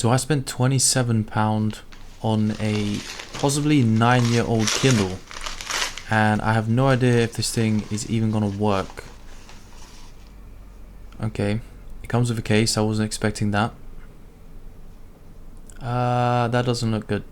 So I spent £27 on a possibly 9-year-old Kindle, and I have no idea if this thing is even gonna work. Okay, it comes with a case. I wasn't expecting that. That doesn't look good.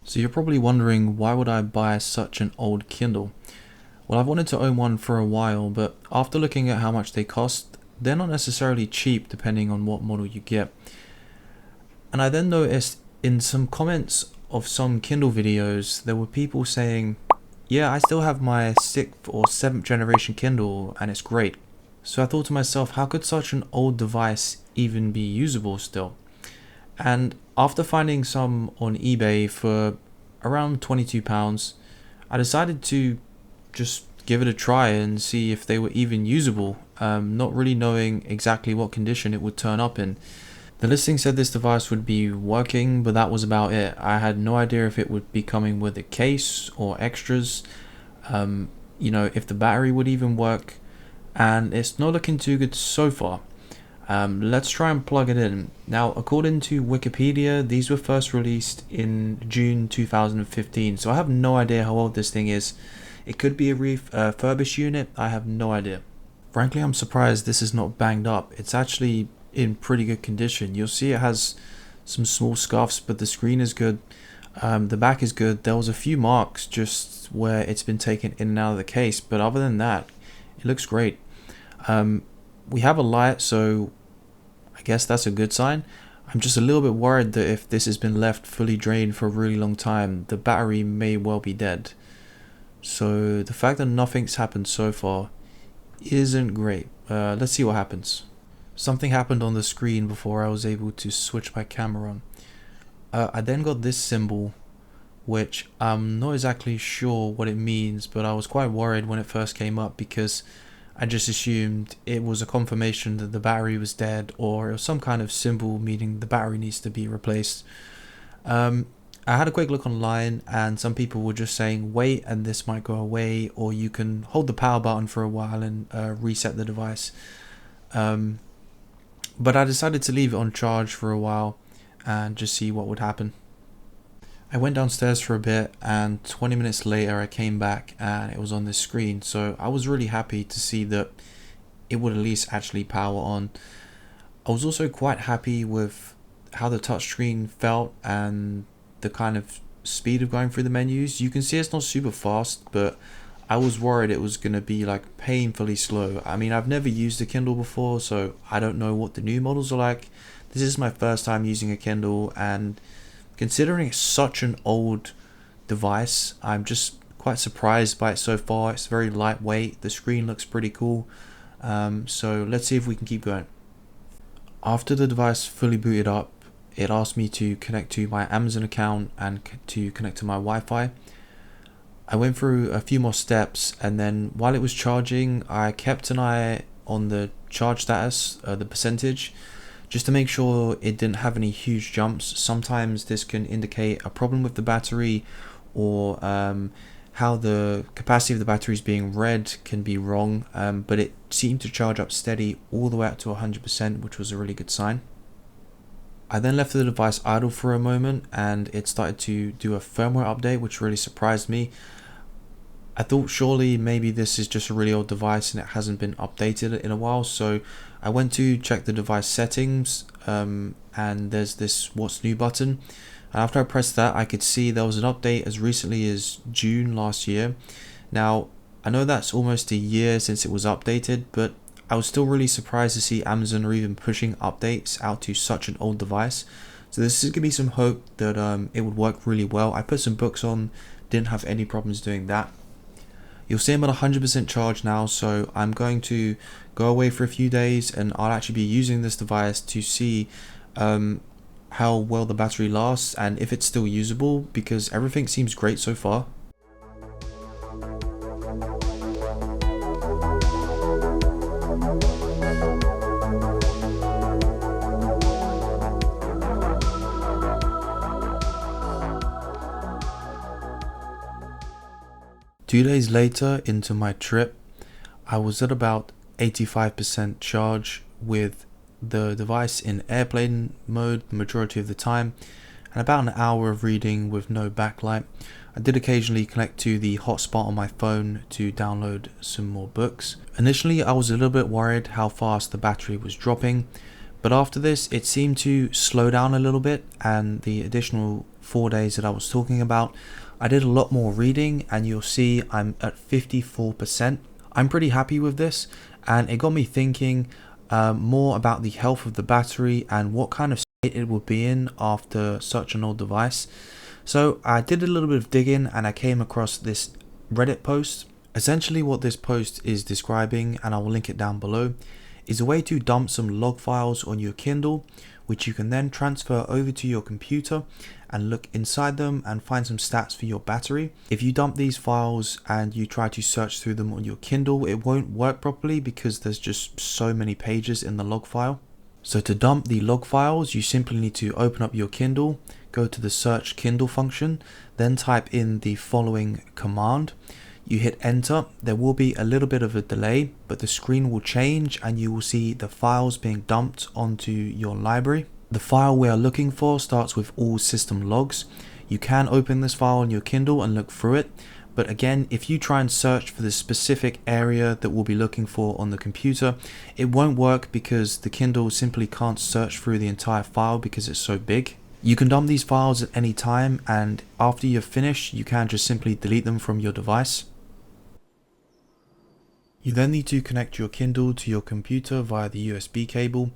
So you're probably wondering, why would I buy such an old Kindle? Well, I've wanted to own one for a while, but after looking at how much they cost, they're not necessarily cheap depending on what model you get. And I then noticed in some comments of some Kindle videos, there were people saying, yeah, I still have my 6th or 7th generation Kindle and it's great. So I thought to myself, how could such an old device even be usable still? And after finding some on eBay for around £22, I decided to just give it a try and see if they were even usable, not really knowing exactly what condition it would turn up in. The listing said this device would be working, but that was about it. I had no idea if it would be coming with a case or extras, if the battery would even work, and it's not looking too good so far. Let's try and plug it in. Now, according to Wikipedia, these were first released in June 2015, so I have no idea how old this thing is. It could be a refurbished unit, I have no idea. Frankly, I'm surprised this is not banged up. It's actually in pretty good condition. You'll see it has some small scuffs, but the screen is good. The back is good. There was a few marks just where it's been taken in and out of the case, but other than that, it looks great. We have a light, so I guess that's a good sign. I'm just a little bit worried that if this has been left fully drained for a really long time, the battery may well be dead. So the fact that nothing's happened so far isn't great. Let's see what happens. Something happened on the screen before I was able to switch my camera on. I then got this symbol, which I'm not exactly sure what it means, but I was quite worried when it first came up because I just assumed it was a confirmation that the battery was dead, or it was some kind of symbol meaning the battery needs to be replaced. I had a quick look online, and some people were just saying wait and this might go away, or you can hold the power button for a while and reset the device. But I decided to leave it on charge for a while and just see what would happen. I went downstairs for a bit, and 20 minutes later I came back and it was on this screen, so I was really happy to see that it would at least actually power on. I was also quite happy with how the touchscreen felt and the kind of speed of going through the menus. You can see it's not super fast, but I was worried it was going to be like painfully slow. I mean, I've never used a Kindle before, so I don't know what the new models are like. This is my first time using a Kindle, and considering it's such an old device, I'm just quite surprised by it so far. It's very lightweight. The screen looks pretty cool. So let's see if we can keep going. After the device fully booted up, it asked me to connect to my Amazon account and to connect to my Wi-Fi. I went through a few more steps, and then while it was charging, I kept an eye on the charge status, the percentage, just to make sure it didn't have any huge jumps. Sometimes this can indicate a problem with the battery, or how the capacity of the battery is being read can be wrong, but it seemed to charge up steady all the way up to 100%, which was a really good sign. I then left the device idle for a moment, and it started to do a firmware update, which really surprised me. I thought surely maybe this is just a really old device and it hasn't been updated in a while, so I went to check the device settings, and there's this what's new button, and after I pressed that, I could see there was an update as recently as June last year. Now, I know that's almost a year since it was updated, but I was still really surprised to see Amazon are even pushing updates out to such an old device. So this is giving me some hope that it would work really well. I put some books on, didn't have any problems doing that. You'll see I'm at 100% charge now, so I'm going to go away for a few days and I'll actually be using this device to see how well the battery lasts and if it's still usable, because everything seems great so far. 2 days later into my trip, I was at about 85% charge with the device in airplane mode the majority of the time, and about an hour of reading with no backlight. I did occasionally connect to the hotspot on my phone to download some more books. Initially, I was a little bit worried how fast the battery was dropping, but after this, it seemed to slow down a little bit, and the additional 4 days that I was talking about, I did a lot more reading, and you'll see I'm at 54%. I'm pretty happy with this, and it got me thinking more about the health of the battery and what kind of state it would be in after such an old device. So I did a little bit of digging and I came across this Reddit post. Essentially what this post is describing, and I will link it down below, is a way to dump some log files on your Kindle, which you can then transfer over to your computer and look inside them and find some stats for your battery. If you dump these files and you try to search through them on your Kindle, it won't work properly because there's just so many pages in the log file. So to dump the log files, you simply need to open up your Kindle, go to the search Kindle function, then type in the following command. You hit enter. There will be a little bit of a delay, but the screen will change and you will see the files being dumped onto your library. The file we are looking for starts with all system logs. You can open this file on your Kindle and look through it, but again, if you try and search for the specific area that we'll be looking for on the computer, it won't work because the Kindle simply can't search through the entire file because it's so big. You can dump these files at any time, and after you're finished, you can just simply delete them from your device. You then need to connect your Kindle to your computer via the USB cable,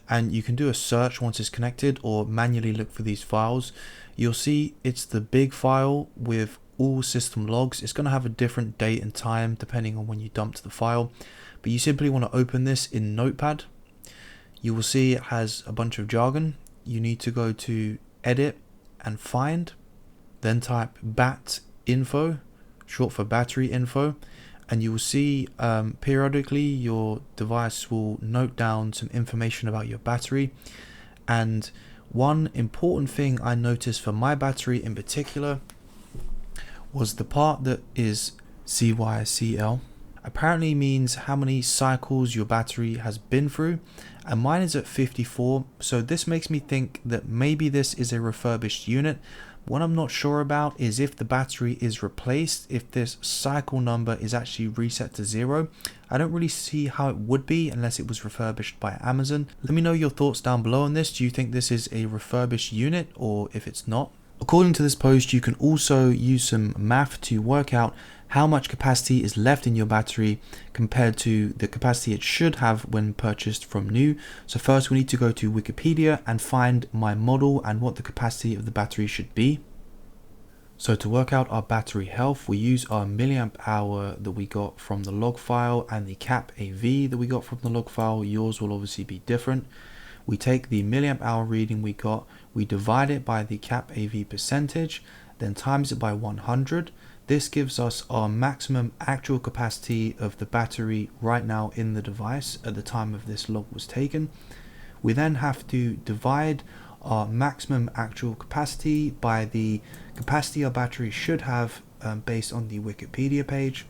and you can do a search once it's connected or manually look for these files. You'll see it's the big file with all system logs. It's going to have a different date and time depending on when you dumped the file, but you simply want to open this in Notepad. You will see it has a bunch of jargon. You need to go to edit and find, then type bat info, short for battery info, and you will see periodically your device will note down some information about your battery. And one important thing I noticed for my battery in particular was the part that is CYCL. Apparently means how many cycles your battery has been through, and mine is at 54, so this makes me think that maybe this is a refurbished unit. What I'm not sure about is if the battery is replaced, if this cycle number is actually reset to 0. I don't really see how it would be unless it was refurbished by Amazon. Let me know your thoughts down below on this. Do you think this is a refurbished unit, or if it's not? According to this post, you can also use some math to work out how much capacity is left in your battery compared to the capacity it should have when purchased from new. So first we need to go to Wikipedia and find my model and what the capacity of the battery should be. So to work out our battery health, we use our milliamp hour that we got from the log file and the cap AV that we got from the log file. Yours will obviously be different. We take the milliamp hour reading we got, we divide it by the cap AV percentage, then times it by 100. This gives us our maximum actual capacity of the battery right now in the device at the time of this log was taken. We then have to divide our maximum actual capacity by the capacity our battery should have based on the Wikipedia page.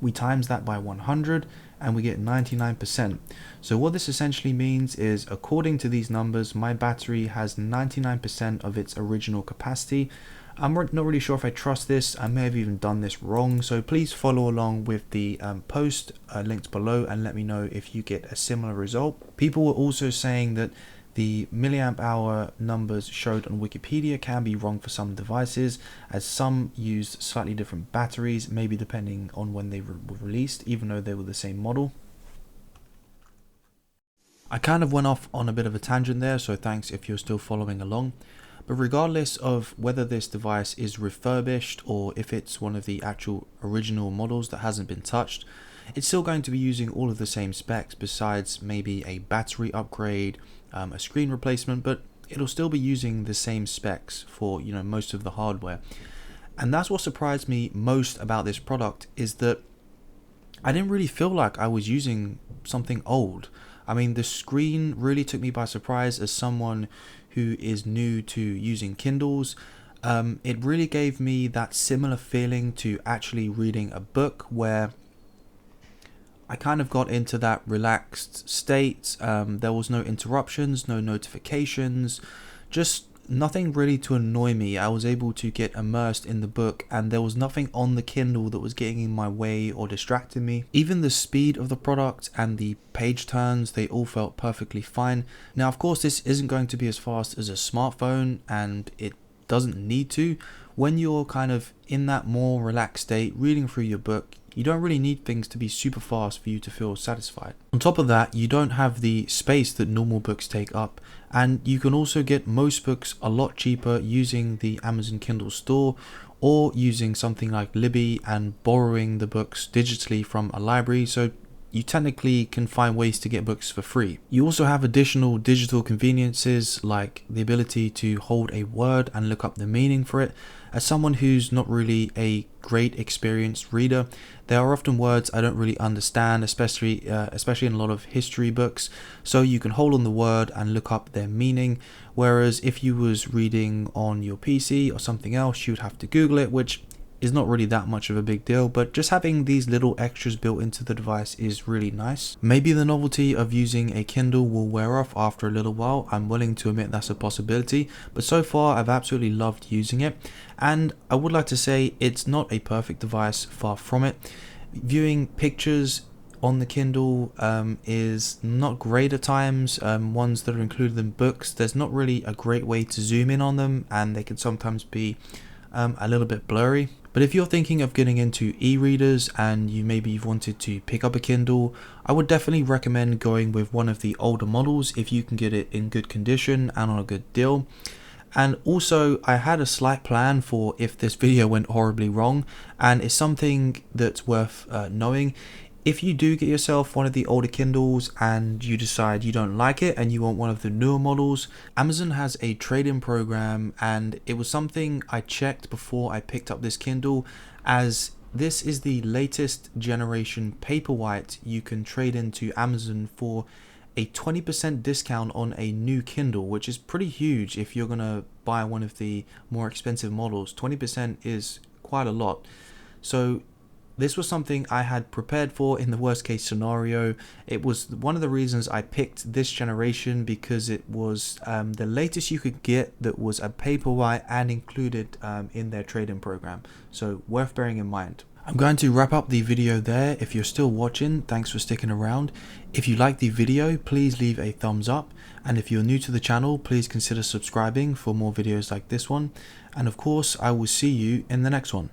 We times that by 100 and we get 99%. So what this essentially means is, according to these numbers, my battery has 99% of its original capacity. I'm not really sure if I trust this. I may have even done this wrong, so please follow along with the post linked below and let me know if you get a similar result. People were also saying that the milliamp hour numbers showed on Wikipedia can be wrong for some devices, as some used slightly different batteries, maybe depending on when they were released, even though they were the same model. I kind of went off on a bit of a tangent there, so thanks if you're still following along. But regardless of whether this device is refurbished or if it's one of the actual original models that hasn't been touched, it's still going to be using all of the same specs besides maybe a battery upgrade, a screen replacement, but it'll still be using the same specs for most of the hardware. And that's what surprised me most about this product, is that I didn't really feel like I was using something old. I mean, the screen really took me by surprise as someone who is new to using Kindles. It really gave me that similar feeling to actually reading a book, where I kind of got into that relaxed state. There was no interruptions, no notifications, just nothing really to annoy me. I was able to get immersed in the book, and there was nothing on the Kindle that was getting in my way or distracting me. Even the speed of the product and the page turns, they all felt perfectly fine. Now, of course, this isn't going to be as fast as a smartphone, and it doesn't need to. When you're kind of in that more relaxed state, reading through your book, you don't really need things to be super fast for you to feel satisfied. On top of that, you don't have the space that normal books take up, and you can also get most books a lot cheaper using the Amazon Kindle store, or using something like Libby and borrowing the books digitally from a library. So you technically can find ways to get books for free. You also have additional digital conveniences like the ability to hold a word and look up the meaning for it. As someone who's not really a great experienced reader, there are often words I don't really understand, especially in a lot of history books. So you can hold on the word and look up their meaning. Whereas if you was reading on your PC or something else, you would have to Google it, which is not really that much of a big deal, but just having these little extras built into the device is really nice. Maybe the novelty of using a Kindle will wear off after a little while. I'm willing to admit that's a possibility, but so far I've absolutely loved using it. And I would like to say it's not a perfect device, far from it. Viewing pictures on the Kindle is not great at times. Ones that are included in books, there's not really a great way to zoom in on them, and they can sometimes be a little bit blurry. But if you're thinking of getting into e-readers and you've wanted to pick up a Kindle, I would definitely recommend going with one of the older models if you can get it in good condition and on a good deal. And also, I had a slight plan for if this video went horribly wrong, and it's something that's worth knowing. If you do get yourself one of the older Kindles and you decide you don't like it and you want one of the newer models, Amazon has a trade-in program, and it was something I checked before I picked up this Kindle, as this is the latest generation Paperwhite. You can trade into Amazon for a 20% discount on a new Kindle, which is pretty huge if you're gonna buy one of the more expensive models. 20% is quite a lot. So this was something I had prepared for in the worst case scenario. It was one of the reasons I picked this generation, because it was the latest you could get that was a Paperwhite and included in their trade-in program. So worth bearing in mind. I'm going to wrap up the video there. If you're still watching, thanks for sticking around. If you like the video, please leave a thumbs up. And if you're new to the channel, please consider subscribing for more videos like this one. And of course, I will see you in the next one.